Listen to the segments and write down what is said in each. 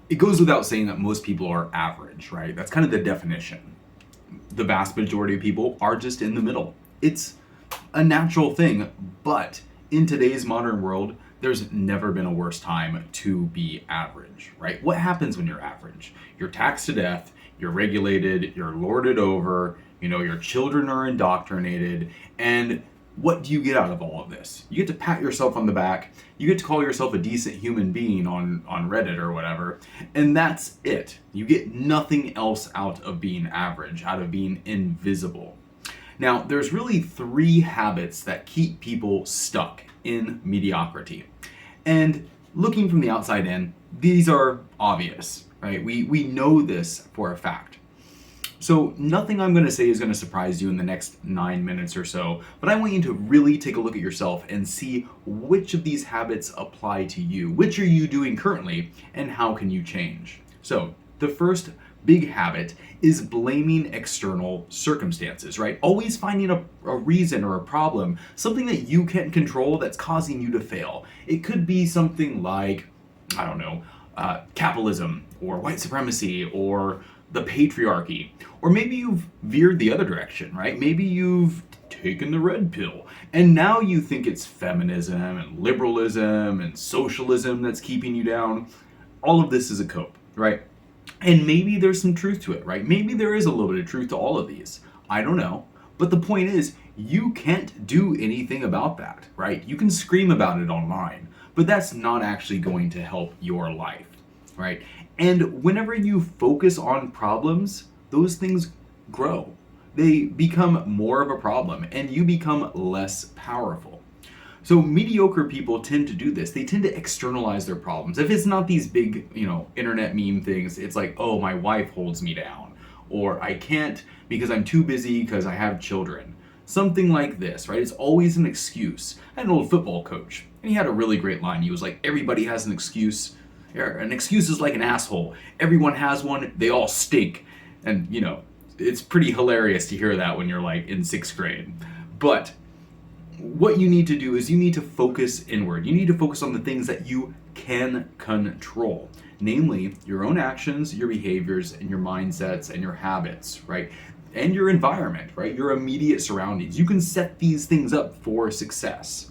it goes without saying that most people are average, right? That's kind of the definition. The vast majority of people are just in the middle. It's a natural thing, but in today's modern world, there's never been a worse time to be average, right? What happens when you're average? You're taxed to death, you're regulated, you're lorded over, your children are indoctrinated, and what do you get out of all of this? You get to pat yourself on the back, you get to call yourself a decent human being on Reddit or whatever, and that's it. You get nothing else out of being average, out of being invisible. Now, there's really 3 habits that keep people stuck in mediocrity. And looking from the outside in, these are obvious, right? We know this for a fact. So nothing I'm going to say is going to surprise you in the next 9 minutes or so, but I want you to really take a look at yourself and see which of these habits apply to you. Which are you doing currently, and how can you change? So the first big habit is blaming external circumstances, right? Always finding a reason or a problem, something that you can't control that's causing you to fail. It could be something like, I don't know, capitalism or white supremacy or the patriarchy. Or maybe you've veered the other direction, right? Maybe you've taken the red pill and now you think it's feminism and liberalism and socialism that's keeping you down. All of this is a cope, right? And maybe there's some truth to it, right? Maybe there is a little bit of truth to all of these. I don't know. But the point is, you can't do anything about that, right? You can scream about it online, but that's not actually going to help your life, right? And whenever you focus on problems, those things grow. They become more of a problem, and you become less powerful. So mediocre people tend to do this. They tend to externalize their problems. If it's not these big, internet meme things, it's like, oh, my wife holds me down. Or I can't because I'm too busy because I have children. Something like this, right? It's always an excuse. I had an old football coach, and he had a really great line. He was like, everybody has an excuse. An excuse is like an asshole. Everyone has one. They all stink. And, it's pretty hilarious to hear that when you're like in 6th grade. But what you need to do is you need to focus inward. You need to focus on the things that you can control, namely your own actions, your behaviors, and your mindsets and your habits, right? And your environment, right? Your immediate surroundings. You can set these things up for success.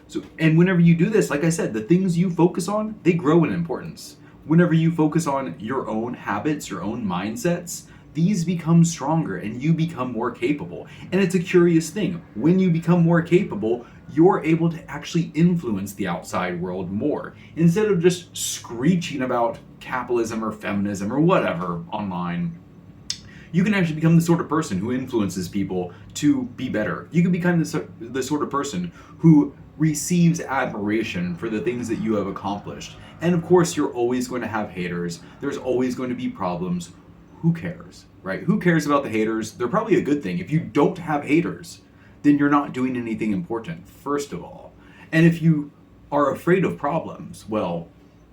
So, and whenever you do this, like I said, the things you focus on, they grow in importance. Whenever you focus on your own habits, your own mindsets, these become stronger and you become more capable. And it's a curious thing. When you become more capable, you're able to actually influence the outside world more. Instead of just screeching about capitalism or feminism or whatever online, you can actually become the sort of person who influences people to be better. You can become the sort of person who receives admiration for the things that you have accomplished. And of course, you're always going to have haters. There's always going to be problems. Who cares, right? Who cares about the haters? They're probably a good thing. If you don't have haters, then you're not doing anything important, first of all. And if you are afraid of problems, well,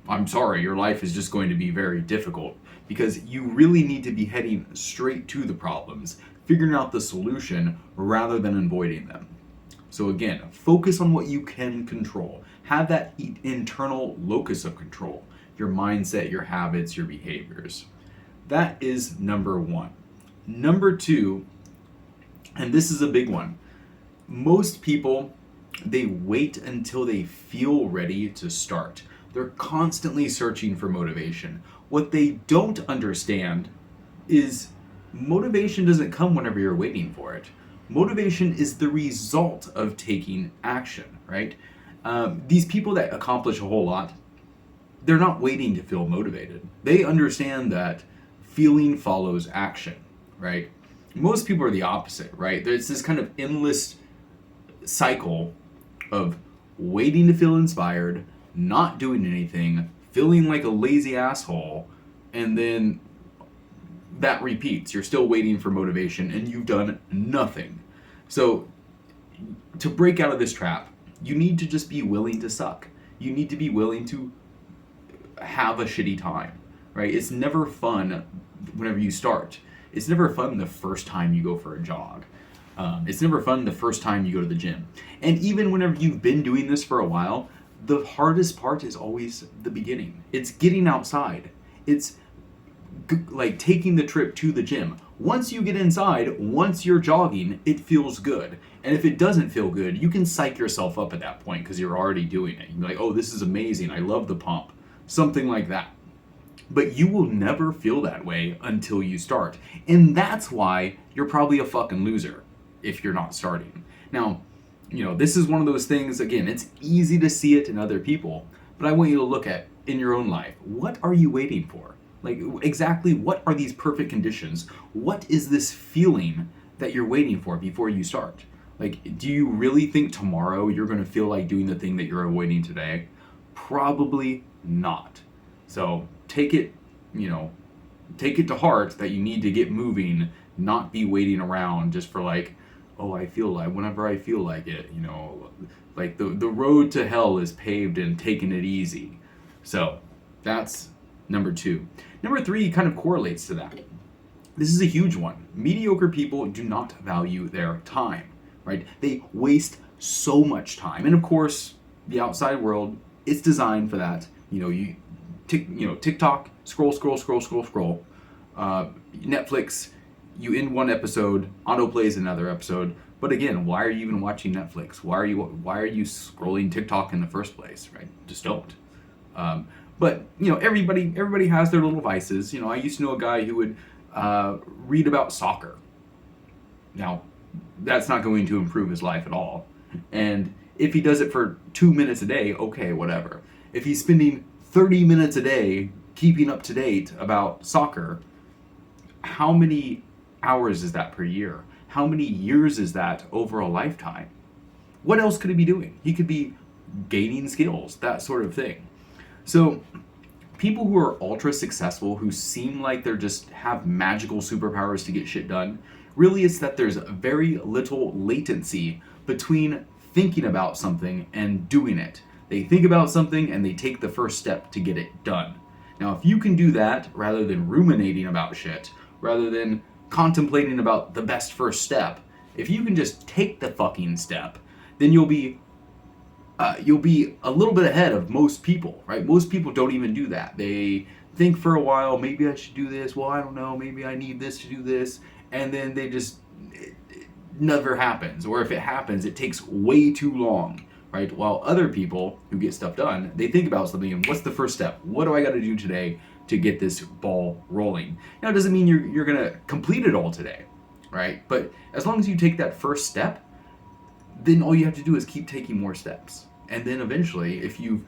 I'm sorry, your life is just going to be very difficult because you really need to be heading straight to the problems, figuring out the solution rather than avoiding them. So again, focus on what you can control. Have that internal locus of control, your mindset, your habits, your behaviors. That is number 1. Number 2, and this is a big one, most people, they wait until they feel ready to start. They're constantly searching for motivation. What they don't understand is motivation doesn't come whenever you're waiting for it. Motivation is the result of taking action, right? These people that accomplish a whole lot, they're not waiting to feel motivated. They understand that feeling follows action, right? Most people are the opposite, right? There's this kind of endless cycle of waiting to feel inspired, not doing anything, feeling like a lazy asshole, and then that repeats. You're still waiting for motivation and you've done nothing. So to break out of this trap, you need to just be willing to suck. You need to be willing to have a shitty time, right? It's never fun whenever you start. It's never fun the first time you go for a jog. It's never fun the first time you go to the gym. And even whenever you've been doing this for a while, the hardest part is always the beginning. It's getting outside. It's like taking the trip to the gym. Once you get inside, once you're jogging, it feels good. And if it doesn't feel good, you can psych yourself up at that point because you're already doing it. You're like, oh, this is amazing. I love the pump. Something like that. But you will never feel that way until you start. And that's why you're probably a fucking loser if you're not starting. Now, this is one of those things, again, it's easy to see it in other people, but I want you to look at in your own life. What are you waiting for? Like, exactly what are these perfect conditions? What is this feeling that you're waiting for before you start? Like, do you really think tomorrow you're going to feel like doing the thing that you're avoiding today? Probably not. So take it to heart that you need to get moving, not be waiting around just for like, oh, I feel like, whenever I feel like it, like the road to hell is paved and taking it easy. So that's number 2. Number 3 kind of correlates to that. This is a huge one. Mediocre people do not value their time, right? They waste so much time. And of course, the outside world, it's designed for that. TikTok, scroll. Netflix, you end one episode, autoplays another episode. But again, why are you even watching Netflix? Why are you scrolling TikTok in the first place, right? Just don't. But everybody has their little vices. I used to know a guy who would read about soccer. Now, that's not going to improve his life at all. And if he does it for 2 minutes a day, okay, whatever. If he's spending 30 minutes a day keeping up to date about soccer, how many hours is that per year? How many years is that over a lifetime? What else could he be doing? He could be gaining skills, that sort of thing. So people who are ultra successful, who seem like they're just have magical superpowers to get shit done, really it's that there's very little latency between thinking about something and doing it. They think about something and they take the first step to get it done. Now, if you can do that rather than ruminating about shit, rather than contemplating about the best first step, if you can just take the fucking step, then you'll be a little bit ahead of most people, right? Most people don't even do that. They think for a while, maybe I should do this. Well, I don't know. Maybe I need this to do this. And then it never happens. Or if it happens, it takes way too long, right? While other people who get stuff done, they think about something and what's the first step? What do I got to do today to get this ball rolling? Now, it doesn't mean you're going to complete it all today, right? But as long as you take that first step, then all you have to do is keep taking more steps. And then eventually, if you've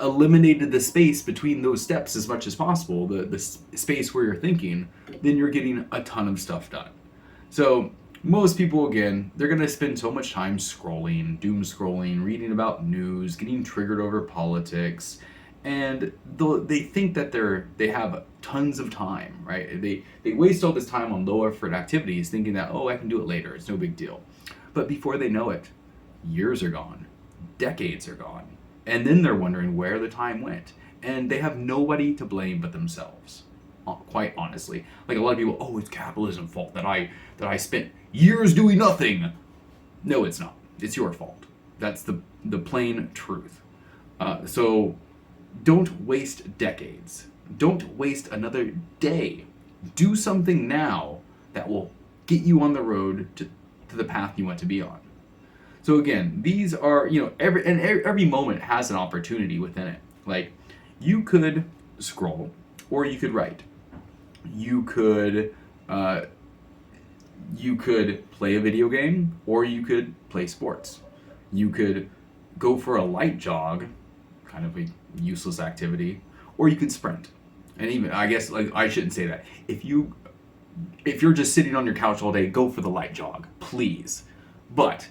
eliminated the space between those steps as much as possible, the space where you're thinking, then you're getting a ton of stuff done. So most people, again, they're going to spend so much time scrolling, doom scrolling, reading about news, getting triggered over politics, and they think that they have tons of time, right? They waste all this time on low effort activities thinking that, oh, I can do it later, it's no big deal. But before they know it, years are gone, decades are gone, and then they're wondering where the time went. And they have nobody to blame but themselves, quite honestly. Like a lot of people, oh, it's capitalism's fault that I spent years doing nothing. No, it's not. It's your fault. That's the plain truth. So don't waste decades. Don't waste another day. Do something now that will get you on the road to the path you want to be on. So again, these are, every moment has an opportunity within it. Like, you could scroll, or you could write. You could play a video game, or you could play sports. You could go for a light jog, kind of a useless activity, or you could sprint. And even, I guess, like, I shouldn't say that. If you're just sitting on your couch all day, go for the light jog, please. But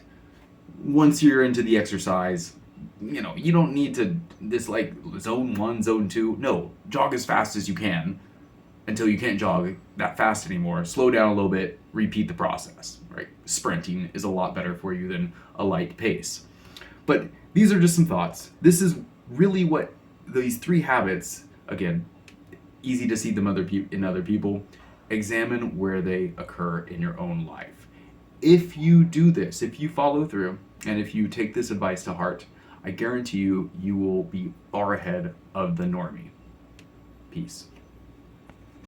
once you're into the exercise, you don't need to like zone 1, zone 2. No, jog as fast as you can until you can't jog that fast anymore. Slow down a little bit, repeat the process, right? Sprinting is a lot better for you than a light pace. But these are just some thoughts. This is really what these 3 habits, again, easy to see them in other people. Examine where they occur in your own life. If you do this, if you follow through, and if you take this advice to heart, I guarantee you will be far ahead of the normie. Peace.